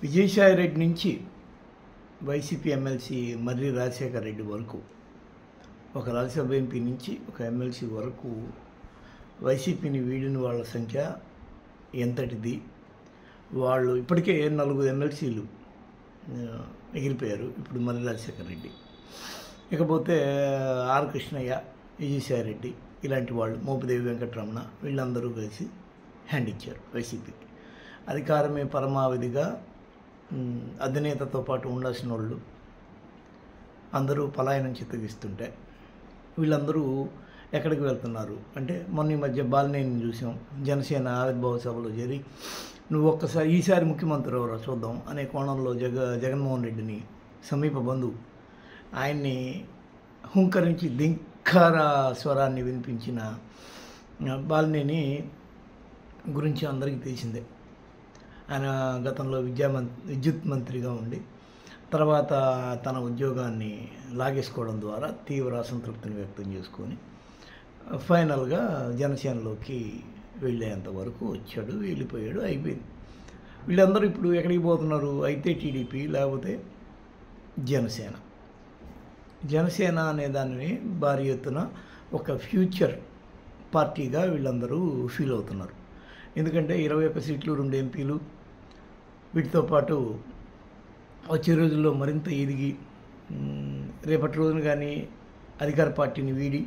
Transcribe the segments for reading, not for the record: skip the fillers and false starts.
విజయసాయి రెడ్డి నుంచి YCP MLC మర్రి రాజశేఖర్ రెడ్డి వరకు, ఒక రాజ్యసభ ఎంపీ నుంచి ఒక ఎమ్మెల్సీ వరకు వైసీపీని వీడిన వాళ్ళ సంఖ్య ఎంతటిది? వాళ్ళు ఇప్పటికే 4 ఎమ్మెల్సీలు ఎగిరిపోయారు. ఇప్పుడు మర్రి రాజశేఖర్ రెడ్డి, ఇకపోతే ఆర్ కృష్ణయ్య, విజయసాయి రెడ్డి ఇలాంటి వాళ్ళు, మోపిదేవి వెంకటరమణ, వీళ్ళందరూ కలిసి హ్యాండ్ ఇచ్చారు వైసీపీకి. అధికారమే పరమావధిగా అధినేతతో పాటు ఉండాల్సిన వాళ్ళు అందరూ పలాయనం చిత్తగిస్తుంటే వీళ్ళందరూ ఎక్కడికి వెళ్తున్నారు అంటే, మొన్న ఈ మధ్య బాలినేని చూసాం, జనసేన ఆవిర్భావ సభలో చేరి నువ్వు ఒక్కసారి ఈసారి ముఖ్యమంత్రి ఎవరో చూద్దాం అనే కోణంలో జగన్మోహన్ రెడ్డిని, సమీప బంధువు, ఆయన్ని హుంకరించి ధింకార స్వరాన్ని వినిపించిన బాలినేని గురించి అందరికీ తెలిసిందే. ఆయన గతంలో విద్యుత్ మంత్రిగా ఉండి తర్వాత తన ఉద్యోగాన్ని లాగేసుకోవడం ద్వారా తీవ్ర అసంతృప్తిని వ్యక్తం చేసుకొని ఫైనల్గా జనసేనలోకి వెళ్ళేంత వరకు వచ్చాడు, వెళ్ళిపోయాడు, అయిపోయింది. వీళ్ళందరూ ఇప్పుడు ఎక్కడికి పోతున్నారు? అయితే టీడీపీ, లేకపోతే జనసేన. జనసేన అనే దానిని భారీ ఎత్తున ఒక ఫ్యూచర్ పార్టీగా వీళ్ళందరూ ఫీల్ అవుతున్నారు. ఎందుకంటే 21 సీట్లు, 2 ఎంపీలు, వీటితో పాటు వచ్చే రోజుల్లో మరింత ఎదిగి రేపటి రోజున కానీ అధికార పార్టీని వీడి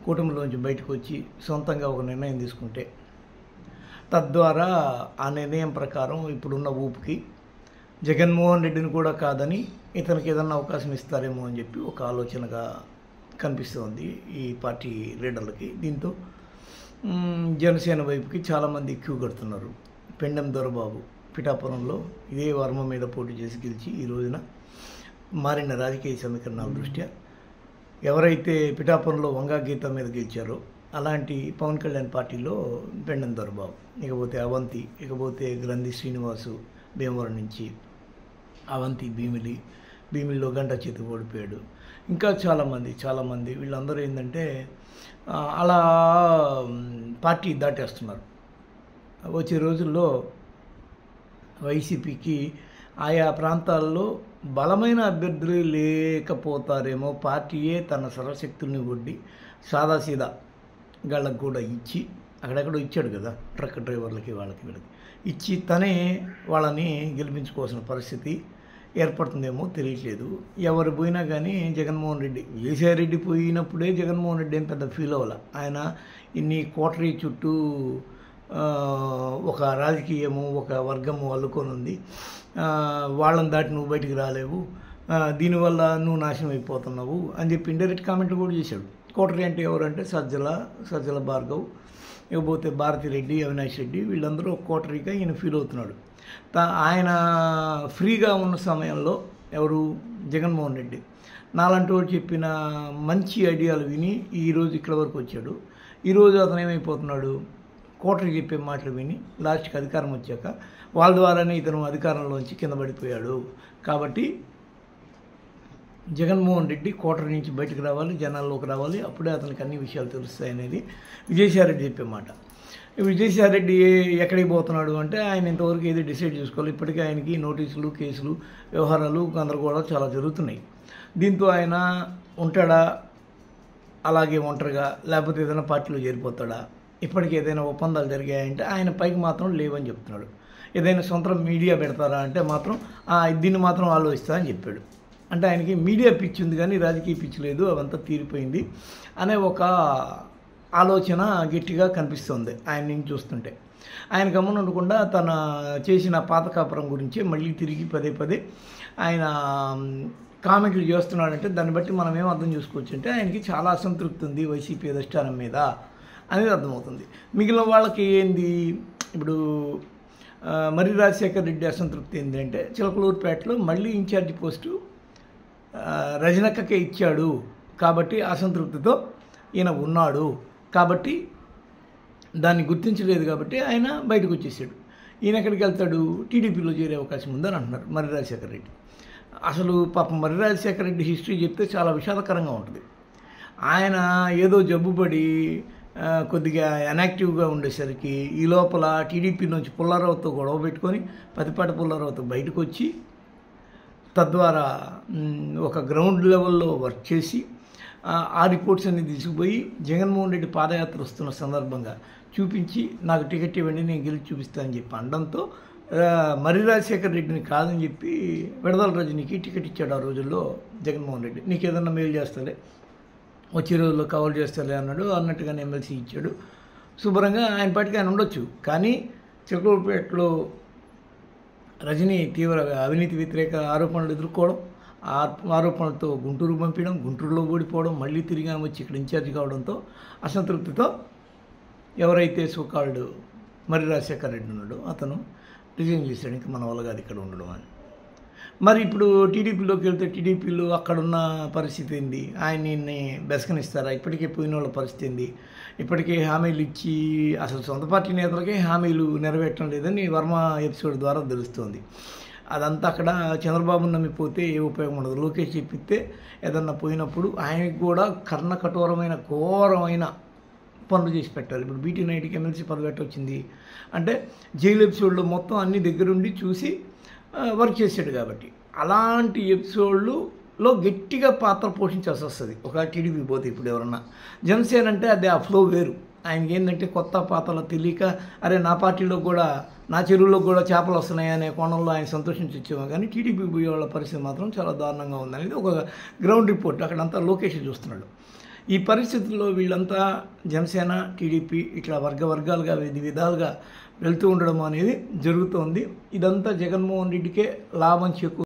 కూటమిలోంచి బయటకు వచ్చి సొంతంగా ఒక నిర్ణయం తీసుకుంటే, తద్వారా ఆ నిర్ణయం ప్రకారం ఇప్పుడున్న ఊపుకి జగన్మోహన్ రెడ్డిని కూడా కాదని ఇతనికి ఏదన్నా అవకాశం ఇస్తారేమో అని చెప్పి ఒక ఆలోచనగా కనిపిస్తోంది ఈ పార్టీ లీడర్లకి. దీంతో జనసేన వైపుకి చాలామంది క్యూ కడుతున్నారు. పెండెం దొరబాబు పిఠాపురంలో ఇదే వర్మ మీద పోటీ చేసి గెలిచి ఈ రోజున మారిన రాజకీయ సమీకరణాల దృష్ట్యా ఎవరైతే పిఠాపురంలో వంగా గీత మీద గెలిచారో అలాంటి పవన్ కళ్యాణ్ పార్టీలో పెండెం దొరబాబు, ఇకపోతే అవంతి, ఇకపోతే గ్రంథి శ్రీనివాసు భీమవరం నుంచి, అవంతి భీమిలిలో గంట చేతి ఓడిపోయాడు, ఇంకా చాలామంది వీళ్ళందరూ ఏంటంటే అలా పార్టీ దాటేస్తున్నారు. వచ్చే రోజుల్లో వైసీపీకి ఆయా ప్రాంతాల్లో బలమైన అభ్యర్థులు లేకపోతారేమో, పార్టీయే తన సర్వశక్తుల్ని ఒడ్డి సాదాసీదా గాళ్ళకు కూడా ఇచ్చి, అక్కడెక్కడో ఇచ్చాడు కదా ట్రక్ డ్రైవర్లకి, వీళ్ళకి ఇచ్చి తనే వాళ్ళని గెలిపించుకోవాల్సిన పరిస్థితి ఏర్పడుతుందేమో తెలియట్లేదు. ఎవరు పోయినా కానీ జగన్మోహన్ రెడ్డి, విజయసాయి రెడ్డి పోయినప్పుడే జగన్మోహన్ రెడ్డి ఏం పెద్ద ఫీల్ అవ్వాలి. ఆయన ఇన్ని కోటరీ చుట్టూ ఒక రాజకీయము, ఒక వర్గము అల్లుకొని ఉంది, వాళ్ళని దాటి నువ్వు బయటికి రాలేవు, దీనివల్ల నువ్వు నాశనం అయిపోతున్నావు అని చెప్పి ఇండైరెక్ట్ కామెంట్ కూడా చేశాడు. కోటరీ అంటే ఎవరంటే సజ్జల భార్గవ్, ఇకపోతే భారతిరెడ్డి, అవినాష్ రెడ్డి, వీళ్ళందరూ కోటరీగా ఈయన ఫీల్ అవుతున్నాడు. ఆయన ఫ్రీగా ఉన్న సమయంలో ఎవరు? జగన్మోహన్ రెడ్డి నాలంటి వాడు చెప్పిన మంచి ఐడియాలు విని ఈరోజు ఇక్కడ వరకు వచ్చాడు. ఈరోజు అతను ఏమైపోతున్నాడు? కోటరీ చెప్పే మాటలు విని లాస్ట్కి అధికారం వచ్చాక వాళ్ళ ద్వారానే ఇతను అధికారంలోంచి కింద పడిపోయాడు. కాబట్టి జగన్మోహన్ రెడ్డి కోటరీ నుంచి బయటకు రావాలి, జనాల్లోకి రావాలి, అప్పుడే అతనికి అన్ని విషయాలు తెలుస్తాయి అనేది విజయసాయి రెడ్డి చెప్పే మాట. విజయసాయి రెడ్డి ఎక్కడికి పోతున్నాడు అంటే, ఆయన ఇంతవరకు ఏది డిసైడ్ చేసుకోవాలి. ఇప్పటికే ఆయనకి నోటీసులు, కేసులు, వ్యవహారాలు గందరగోళాలు చాలా జరుగుతున్నాయి. దీంతో ఆయన ఉంటాడా అలాగే ఒంటరిగా, లేకపోతే ఏదైనా పార్టీలో చేరిపోతాడా? ఇప్పటికీ ఏదైనా ఒప్పందాలు జరిగాయంటే ఆయన పైకి మాత్రం లేవని చెప్తున్నాడు. ఏదైనా సొంత మీడియా పెడతారా అంటే మాత్రం దీన్ని మాత్రం ఆలోచిస్తా అని చెప్పాడు. అంటే ఆయనకి మీడియా పిచ్చి ఉంది కానీ రాజకీయ పిచ్చి లేదు, అవంతా తీరిపోయింది అనే ఒక ఆలోచన గట్టిగా కనిపిస్తుంది ఆయన నుంచి చూస్తుంటే. ఆయన గమనించకుండా తన చేసిన పాత కాపురం గురించి మళ్ళీ తిరిగి పదే ఆయన కామెంట్లు చేస్తున్నాడంటే దాన్ని బట్టి మనం ఏం అర్థం చేసుకోవచ్చు అంటే, ఆయనకి చాలా అసంతృప్తి ఉంది వైసీపీ అధిష్టానం మీద అనేది అర్థమవుతుంది. మిగిలిన వాళ్ళకి ఏంది? ఇప్పుడు మర్రి రాజశేఖర్ రెడ్డి అసంతృప్తి ఏంటంటే, చిలకలూరుపేటలో మళ్ళీ ఇన్ఛార్జి పోస్టు రజనక్కకే ఇచ్చాడు కాబట్టి అసంతృప్తితో ఈయన ఉన్నాడు, కాబట్టి దాన్ని గుర్తించలేదు కాబట్టి ఆయన బయటకు వచ్చేసాడు. ఈయన ఎక్కడికి వెళ్తాడు? టీడీపీలో చేరే అవకాశం ఉందని అంటున్నారు మర్రి రాజశేఖర్ రెడ్డి. అసలు పాపం మర్రి రాజశేఖర్ రెడ్డి హిస్టరీ చెప్తే చాలా విషాదకరంగా ఉంటుంది. ఆయన ఏదో జబ్బుపడి కొద్దిగా ఇన్యాక్టివ్గా ఉండేసరికి ఈ లోపల టీడీపీ నుంచి పుల్లారావుతో గొడవ పెట్టుకొని పతిపాటి పుల్లారావుతో బయటకు వచ్చి తద్వారా ఒక గ్రౌండ్ లెవెల్లో వర్క్ చేసి ఆ రిపోర్ట్స్ అన్ని తీసుకుపోయి జగన్మోహన్ రెడ్డి పాదయాత్ర వస్తున్న సందర్భంగా చూపించి నాకు టికెట్ ఇవ్వండి నేను గెలిచి చూపిస్తానని చెప్పి అనడంతో మర్రి రాజశేఖర రెడ్డిని కాదని చెప్పి విడదల రజనీకి టికెట్ ఇచ్చాడు ఆ రోజుల్లో జగన్మోహన్ రెడ్డి. నీకు ఏదన్నా మేలు చేస్తాలే, వచ్చే రోజుల్లో కవర్ చేస్తాలే అన్నట్టుగానే ఎమ్మెల్సీ ఇచ్చాడు. శుభ్రంగా ఆయన పాటికి ఆయన ఉండొచ్చు. కానీ చిలకలూరుపేటలో రజనీ తీవ్ర అవినీతి వ్యతిరేక ఆరోపణలు ఎదుర్కోవడం, ఆ ఆరోపణలతో గుంటూరు పంపించడం, గుంటూరులో ఓడిపోవడం, మళ్ళీ తిరిగి వచ్చి ఇక్కడ ఇన్ఛార్జి కావడంతో అసంతృప్తితో ఎవరైతే సోకాల్డ్ మర్రి రాజశేఖర రెడ్డి ఉన్నాడో అతను రిజైన్ చేశాడు, ఇంకా మన వల్ల కాదు ఇక్కడ ఉండడం అని. మరి ఇప్పుడు టీడీపీలోకి వెళ్తే టీడీపీలో అక్కడున్న పరిస్థితి ఏంది? ఆయన్ని బెసకనిస్తారా? ఇప్పటికే పోయిన వాళ్ళ పరిస్థితి ఏంది? ఇప్పటికే హామీలు ఇచ్చి అసలు సొంత పార్టీ నేతలకే హామీలు నెరవేర్చడం లేదని వర్మ ఎపిసోడ్ ద్వారా తెలుస్తోంది. అదంతా అక్కడ చంద్రబాబును నమ్మిపోతే ఏ ఉపయోగం ఉండదు. లోకేష్ చెప్పితే ఏదన్నా పోయినప్పుడు ఆయనకి కూడా కర్ణ కఠోరమైన ఘోరమైన పనులు చేసి పెట్టాలి. ఇప్పుడు బీటీ నైట్కి ఎమ్మెల్సీ పదవి వచ్చింది అంటే జైలు ఎపిసోడ్లో మొత్తం అన్ని దగ్గరుండి చూసి వర్క్ చేసాడు కాబట్టి అలాంటి ఎపిసోడ్లో గట్టిగా పాత్ర పోషించాల్సి వస్తుంది ఒక టీడీపీ పోతే. ఇప్పుడు ఎవరన్నా జనసేన అంటే అది ఆ ఫ్లో వేరు. ఆయనకి ఏంటంటే కొత్త పాత్రలు తెలియక అరే నా పార్టీలో కూడా నా చెరువులో కూడా చేపలు వస్తున్నాయి అనే కోణంలో ఆయన సంతోషించొచ్చేమో. కానీ టీడీపీ పోయే వాళ్ళ పరిస్థితి మాత్రం చాలా దారుణంగా ఉందనేది ఒక గ్రౌండ్ రిపోర్ట్. అక్కడంతా లోకేష్ చూస్తున్నాడు. ఈ పరిస్థితుల్లో వీళ్ళంతా జనసేన టీడీపీ ఇట్లా వర్గాలుగా విధాలుగా వెళ్తూ ఉండడం అనేది జరుగుతోంది. ఇదంతా జగన్మోహన్ రెడ్డికే లాభం చేకూరు